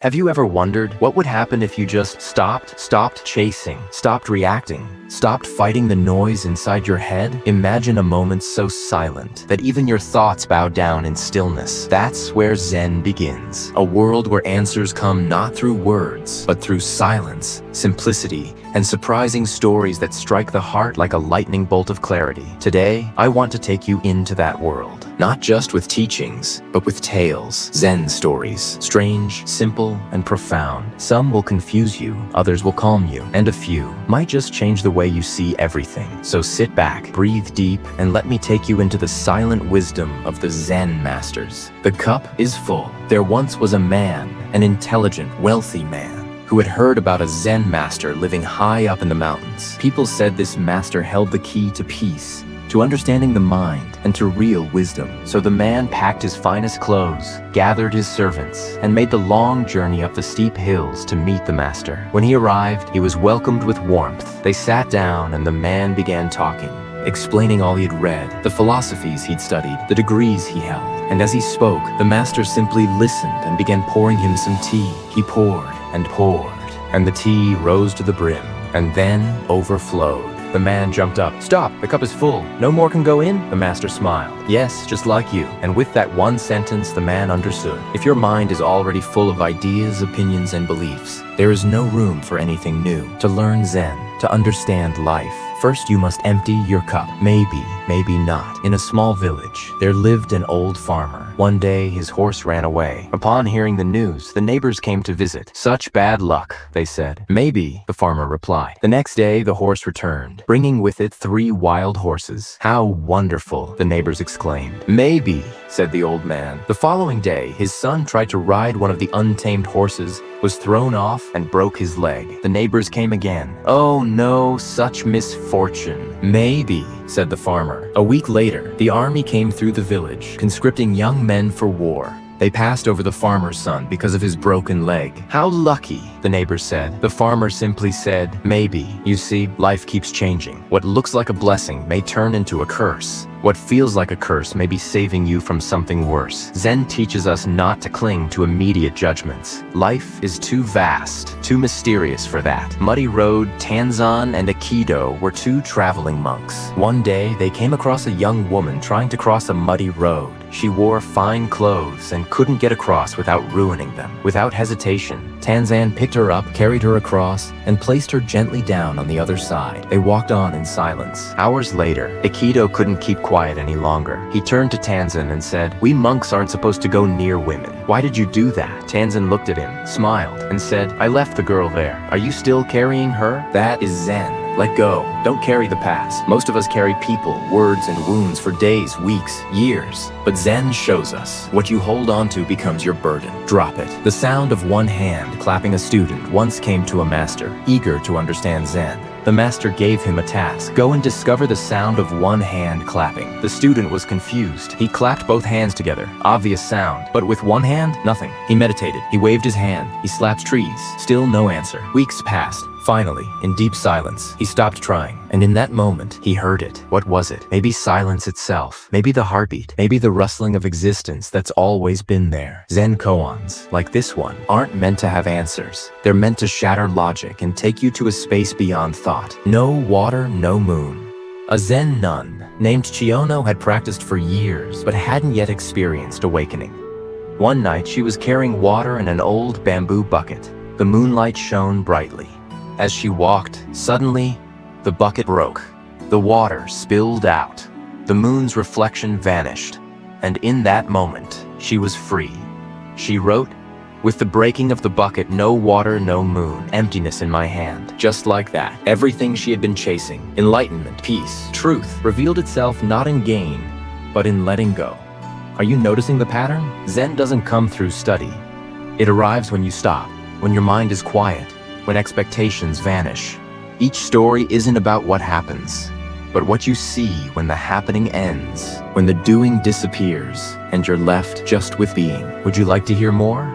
Have you ever wondered what would happen if you just stopped chasing, stopped reacting, stopped fighting the noise inside your head? Imagine a moment so silent that even your thoughts bow down in stillness. That's where Zen begins. A world where answers come not through words, but through silence, simplicity, and surprising stories that strike the heart like a lightning bolt of clarity. Today, I want to take you into that world. Not just with teachings, but with tales, Zen stories. Strange, simple, and profound. Some will confuse you, others will calm you, and a few might just change the way you see everything. So sit back, breathe deep, and let me take you into the silent wisdom of the Zen masters. The cup is full. There once was a man, an intelligent, wealthy man, who had heard about a Zen master living high up in the mountains. People said this master held the key to peace, to understanding the mind, and to real wisdom. So the man packed his finest clothes, gathered his servants, and made the long journey up the steep hills to meet the master. When he arrived, he was welcomed with warmth. They sat down and the man began talking, explaining all he had read, the philosophies he'd studied, the degrees he held. And as he spoke, the master simply listened and began pouring him some tea. He poured, and the tea rose to the brim, and then overflowed. The man jumped up. "Stop, the cup is full. No more can go in?" The master smiled. "Yes, just like you." And with that one sentence, the man understood. If your mind is already full of ideas, opinions, and beliefs, there is no room for anything new. To learn Zen, to understand life, first you must empty your cup. Maybe not. In a small village, there lived an old farmer. One day, his horse ran away. Upon hearing the news, the neighbors came to visit. "Such bad luck," they said. "Maybe," the farmer replied. The next day, the horse returned, bringing with it 3 wild horses. "How wonderful," the neighbors exclaimed. "Maybe," said the old man. The following day, his son tried to ride one of the untamed horses, was thrown off, and broke his leg. The neighbors came again. "Oh no, such misfortune." "Maybe," said the farmer. A week later, the army came through the village, conscripting young men for war. They passed over the farmer's son because of his broken leg. "How lucky," the neighbors said. The farmer simply said, "Maybe." You see, life keeps changing. What looks like a blessing may turn into a curse. What feels like a curse may be saving you from something worse. Zen teaches us not to cling to immediate judgments. Life is too vast, too mysterious for that. Muddy Road, Tanzan, and Aikido were 2 traveling monks. One day, they came across a young woman trying to cross a muddy road. She wore fine clothes and couldn't get across without ruining them. Without hesitation, Tanzan picked her up, carried her across, and placed her gently down on the other side. They walked on in silence. Hours later, Aikido couldn't keep quiet any longer. He turned to Tanzan and said, "We monks aren't supposed to go near women. Why did you do that?" Tanzan looked at him, smiled, and said, "I left the girl there. Are you still carrying her? That is Zen. Let go. Don't carry the past. Most of us carry people, words, and wounds for days, weeks, years. But Zen shows us what you hold on to becomes your burden. Drop it." The sound of one hand clapping a student once came to a master, eager to understand Zen. The master gave him a task. Go and discover the sound of one hand clapping. The student was confused. He clapped both hands together. Obvious sound. But with one hand, nothing. He meditated. He waved his hand. He slapped trees. Still no answer. Weeks passed. Finally, in deep silence, he stopped trying. And in that moment, he heard it. What was it? Maybe silence itself. Maybe the heartbeat. Maybe the rustling of existence that's always been there. Zen koans, like this one, aren't meant to have answers. They're meant to shatter logic and take you to a space beyond thought. No water, no moon. A Zen nun named Chiono had practiced for years, but hadn't yet experienced awakening. One night, she was carrying water in an old bamboo bucket. The moonlight shone brightly. As she walked, suddenly, the bucket broke. The water spilled out. The moon's reflection vanished. And in that moment, she was free. She wrote, "With the breaking of the bucket, no water, no moon, emptiness in my hand." Just like that, everything she had been chasing, enlightenment, peace, truth, revealed itself not in gain, but in letting go. Are you noticing the pattern? Zen doesn't come through study. It arrives when you stop, when your mind is quiet, when expectations vanish. Each story isn't about what happens, but what you see when the happening ends, when the doing disappears, and you're left just with being. Would you like to hear more?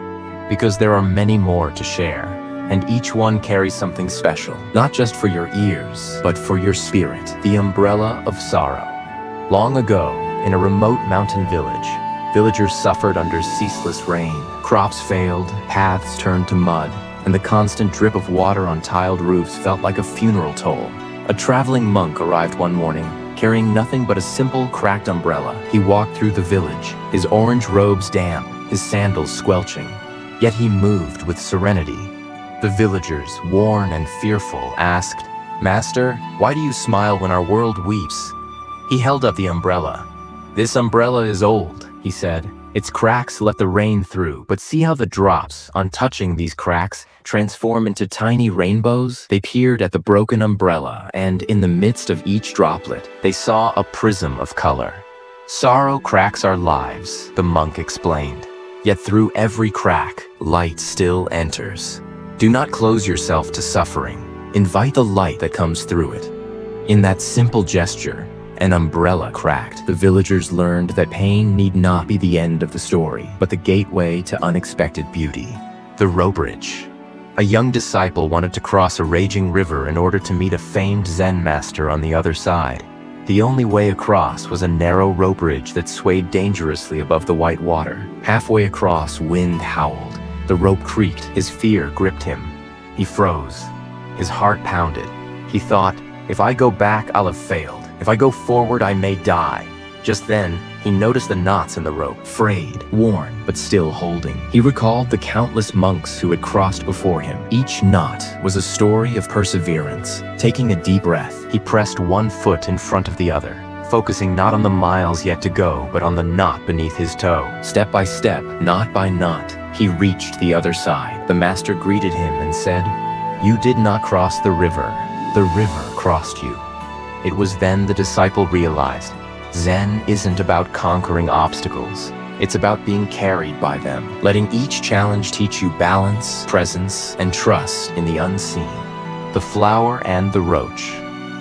Because there are many more to share, and each one carries something special, not just for your ears, but for your spirit, the umbrella of sorrow. Long ago, in a remote mountain village, Villagers suffered under ceaseless rain. Crops failed, paths turned to mud, and the constant drip of water on tiled roofs felt like a funeral toll. A traveling monk arrived one morning, carrying nothing but a simple, cracked umbrella. He walked through the village, his orange robes damp, his sandals squelching. Yet he moved with serenity. The villagers, worn and fearful, asked, "Master, why do you smile when our world weeps?" He held up the umbrella. "This umbrella is old," he said. "Its cracks let the rain through, but see how the drops, on touching these cracks, transform into tiny rainbows?" They peered at the broken umbrella, and in the midst of each droplet, they saw a prism of color. "Sorrow cracks our lives," the monk explained. "Yet through every crack, light still enters. Do not close yourself to suffering. Invite the light that comes through it." In that simple gesture, an umbrella cracked. The villagers learned that pain need not be the end of the story, but the gateway to unexpected beauty. The rope bridge. A young disciple wanted to cross a raging river in order to meet a famed Zen master on the other side. The only way across was a narrow rope bridge that swayed dangerously above the white water. Halfway across, wind howled. The rope creaked. His fear gripped him. He froze. His heart pounded. He thought, "If I go back, I'll have failed. If I go forward, I may die." Just then, he noticed the knots in the rope, frayed, worn, but still holding. He recalled the countless monks who had crossed before him. Each knot was a story of perseverance. Taking a deep breath, he pressed one foot in front of the other, focusing not on the miles yet to go, but on the knot beneath his toe. Step by step, knot by knot, he reached the other side. The master greeted him and said, "You did not cross the river crossed you." It was then the disciple realized, Zen isn't about conquering obstacles. It's about being carried by them, letting each challenge teach you balance, presence, and trust in the unseen. The flower and the roach.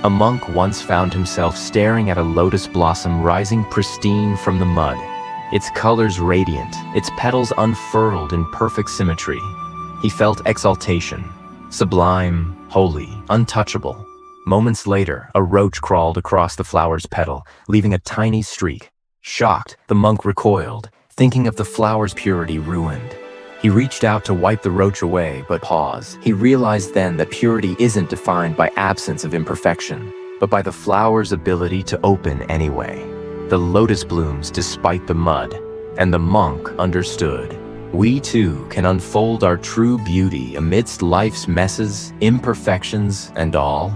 A monk once found himself staring at a lotus blossom rising pristine from the mud, its colors radiant, its petals unfurled in perfect symmetry. He felt exaltation, sublime, holy, untouchable. Moments later, a roach crawled across the flower's petal, leaving a tiny streak. Shocked, the monk recoiled, thinking of the flower's purity ruined. He reached out to wipe the roach away, but paused. He realized then that purity isn't defined by absence of imperfection, but by the flower's ability to open anyway. The lotus blooms despite the mud, and the monk understood. We too can unfold our true beauty amidst life's messes, imperfections, and all.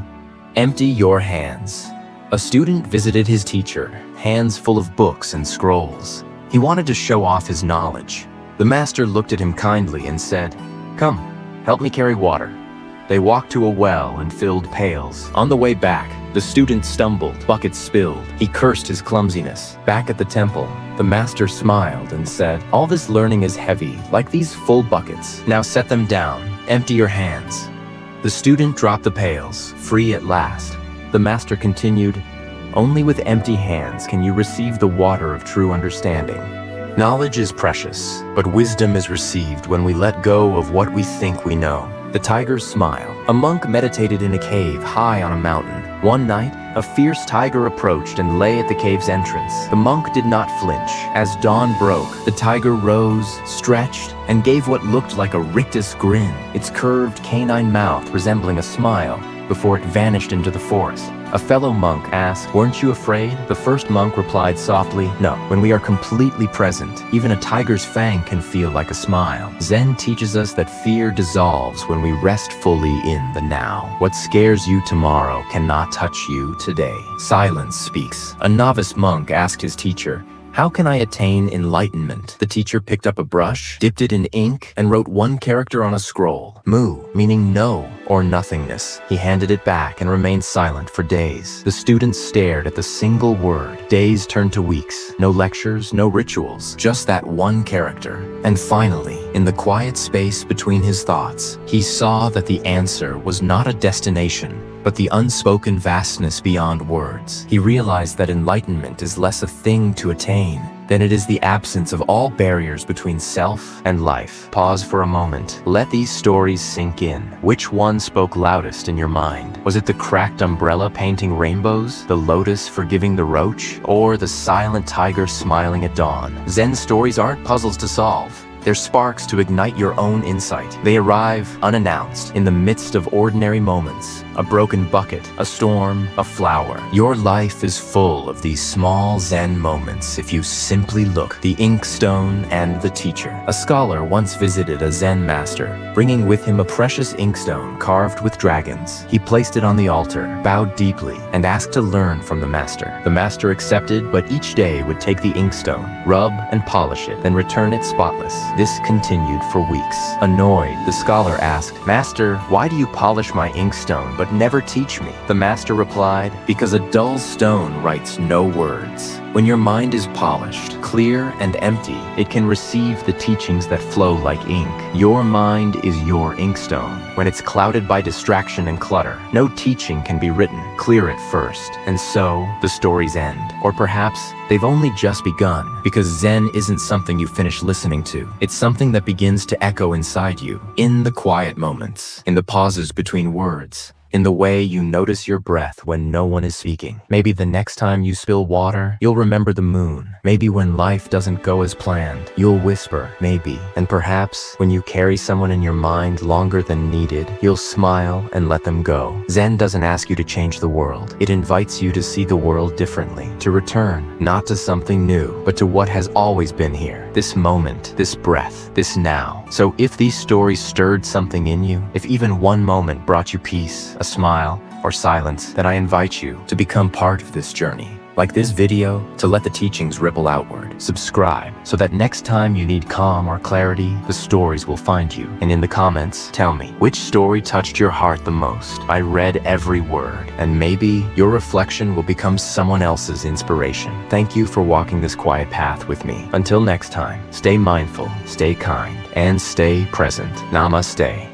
Empty your hands. A student visited his teacher, hands full of books and scrolls. He wanted to show off his knowledge. The master looked at him kindly and said, "Come, help me carry water." They walked to a well and filled pails. On the way back, the student stumbled, buckets spilled. He cursed his clumsiness. Back at the temple, the master smiled and said, "All this learning is heavy, like these full buckets. Now set them down, empty your hands." The student dropped the pails, free at last. The master continued, "Only with empty hands can you receive the water of true understanding. Knowledge is precious, but wisdom is received when we let go of what we think we know." The tiger's smile. A monk meditated in a cave high on a mountain. One night, a fierce tiger approached and lay at the cave's entrance. The monk did not flinch. As dawn broke, the tiger rose, stretched, and gave what looked like a rictus grin, its curved canine mouth resembling a smile, before it vanished into the forest. A fellow monk asked, "Weren't you afraid?" The first monk replied softly, "No. When we are completely present, even a tiger's fang can feel like a smile." Zen teaches us that fear dissolves when we rest fully in the now. What scares you tomorrow cannot touch you today. Silence speaks. A novice monk asked his teacher, "How can I attain enlightenment?" The teacher picked up a brush, dipped it in ink, and wrote one character on a scroll, Mu, meaning no or nothingness. He handed it back and remained silent for days. The students stared at the single word. Days turned to weeks. No lectures, no rituals, just that one character. And finally, in the quiet space between his thoughts, he saw that the answer was not a destination, but the unspoken vastness beyond words. He realized that enlightenment is less a thing to attain than it is the absence of all barriers between self and life. Pause for a moment. Let these stories sink in. Which one spoke loudest in your mind? Was it the cracked umbrella painting rainbows, the lotus forgiving the roach, or the silent tiger smiling at dawn? Zen stories aren't puzzles to solve. They're sparks to ignite your own insight. They arrive unannounced in the midst of ordinary moments. A broken bucket, a storm, a flower. Your life is full of these small Zen moments if you simply look. The inkstone and the teacher. A scholar once visited a Zen master, bringing with him a precious inkstone carved with dragons. He placed it on the altar, bowed deeply, and asked to learn from the master. The master accepted, but each day would take the inkstone, rub and polish it, then return it spotless. This continued for weeks. Annoyed, the scholar asked, "Master, why do you polish my inkstone but never teach me?" The master replied, "Because a dull stone writes no words. When your mind is polished, clear and empty, it can receive the teachings that flow like ink. Your mind is your inkstone. When it's clouded by distraction and clutter, no teaching can be written. Clear it first." And so, the stories end. Or perhaps, they've only just begun, because Zen isn't something you finish listening to. It's something that begins to echo inside you, in the quiet moments, in the pauses between words, in the way you notice your breath when no one is speaking. Maybe the next time you spill water, you'll remember the moon. Maybe when life doesn't go as planned, you'll whisper, maybe. And perhaps when you carry someone in your mind longer than needed, you'll smile and let them go. Zen doesn't ask you to change the world. It invites you to see the world differently, to return, not to something new, but to what has always been here. This moment, this breath, this now. So if these stories stirred something in you, if even one moment brought you peace, a smile, or silence, then I invite you to become part of this journey. Like this video, to let the teachings ripple outward. Subscribe, so that next time you need calm or clarity, the stories will find you. And in the comments, tell me, which story touched your heart the most? I read every word, and maybe your reflection will become someone else's inspiration. Thank you for walking this quiet path with me. Until next time, stay mindful, stay kind, and stay present. Namaste.